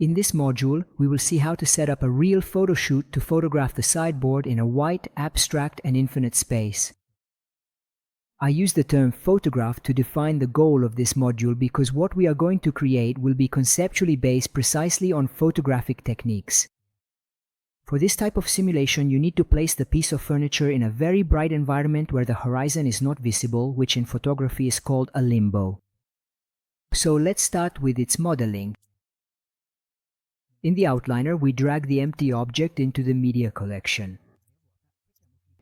In this module, we will see how to set up a real photo shoot to photograph the sideboard in a white, abstract and infinite space. I use the term photograph to define the goal of this module because what we are going to create will be conceptually based precisely on photographic techniques. For this type of simulation, you need to place the piece of furniture in a very bright environment where the horizon is not visible, which in photography is called a limbo. So let's start with its modeling. In the outliner, we drag the empty object into the media collection.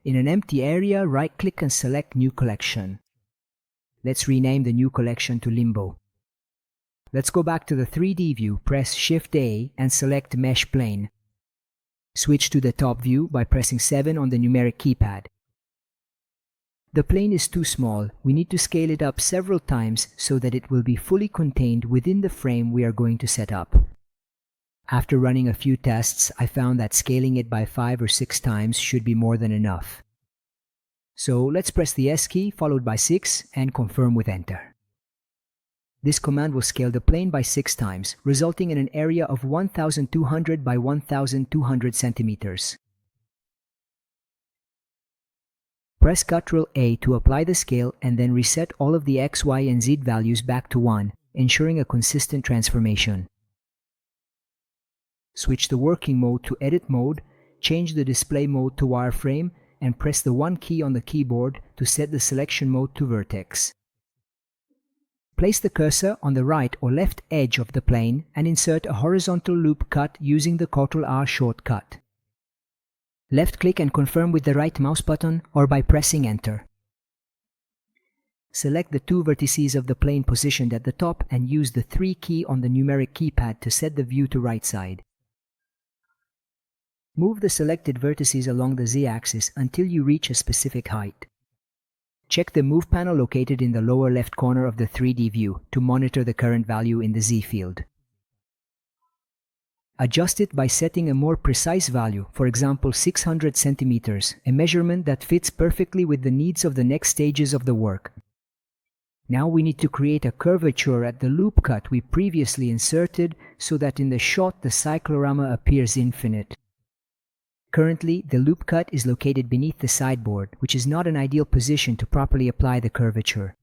In an empty area, right-click and select New Collection. Let's rename the new collection to Limbo. Let's go back to the 3D view, press Shift-A and select Mesh Plane. Switch to the top view by pressing 7 on the numeric keypad. The plane is too small. We need to scale it up several times so that it will be fully contained within the frame we are going to set up. After running a few tests, I found that scaling it by 5 or 6 times should be more than enough. So let's press the S key followed by 6 and confirm with Enter. This command will scale the plane by 6 times, resulting in an area of 1200 by 1200 centimeters. Press Ctrl-A to apply the scale and then reset all of the X, Y, and Z values back to 1, ensuring a consistent transformation. Switch the working mode to Edit mode, change the display mode to Wireframe, and press the 1 key on the keyboard to set the selection mode to Vertex. Place the cursor on the right or left edge of the plane and insert a horizontal loop cut using the Ctrl-R shortcut. Left-click and confirm with the right mouse button or by pressing Enter. Select the 2 vertices of the plane positioned at the top and use the 3 key on the numeric keypad to set the view to right side. Move the selected vertices along the Z-axis until you reach a specific height. Check the Move panel located in the lower left corner of the 3D view to monitor the current value in the Z field. Adjust it by setting a more precise value, for example 600 centimeters, a measurement that fits perfectly with the needs of the next stages of the work. Now we need to create a curvature at the loop cut we previously inserted so that in the shot the cyclorama appears infinite. Currently, the loop cut is located beneath the sideboard, which is not an ideal position to properly apply the curvature.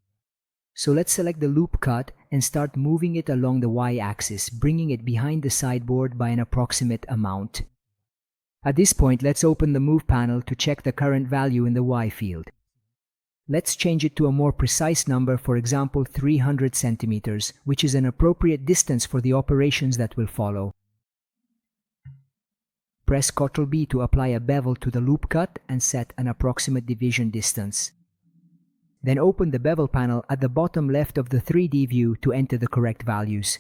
So let's select the loop cut and start moving it along the Y-axis, bringing it behind the sideboard by an approximate amount. At this point, let's open the Move panel to check the current value in the Y field. Let's change it to a more precise number, for example 300 centimeters, which is an appropriate distance for the operations that will follow. Press Ctrl-B to apply a bevel to the loop cut and set an approximate division distance. Then open the bevel panel at the bottom left of the 3D view to enter the correct values.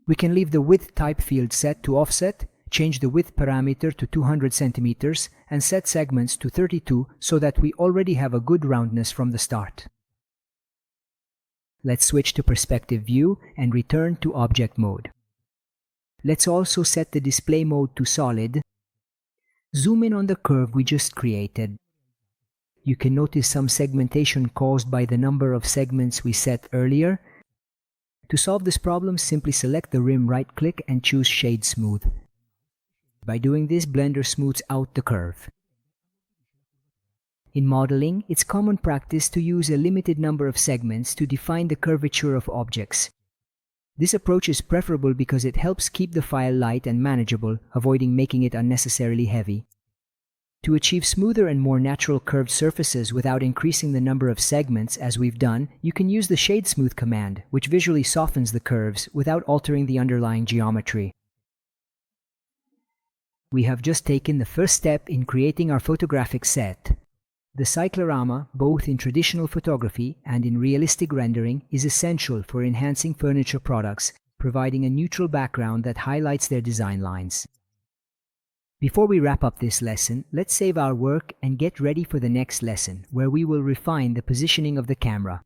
We can leave the width type field set to offset, change the width parameter to 200 centimeters, and set segments to 32 so that we already have a good roundness from the start. Let's switch to perspective view and return to object mode. Let's also set the display mode to solid. Zoom in on the curve we just created. You can notice some segmentation caused by the number of segments we set earlier. To solve this problem, simply select the rim, right-click and choose Shade Smooth. By doing this, Blender smooths out the curve. In modeling, it's common practice to use a limited number of segments to define the curvature of objects. This approach is preferable because it helps keep the file light and manageable, avoiding making it unnecessarily heavy. To achieve smoother and more natural curved surfaces without increasing the number of segments, as we've done, you can use the Shade Smooth command, which visually softens the curves without altering the underlying geometry. We have just taken the first step in creating our photographic set. The cyclorama, both in traditional photography and in realistic rendering, is essential for enhancing furniture products, providing a neutral background that highlights their design lines. Before we wrap up this lesson, let's save our work and get ready for the next lesson, where we will refine the positioning of the camera.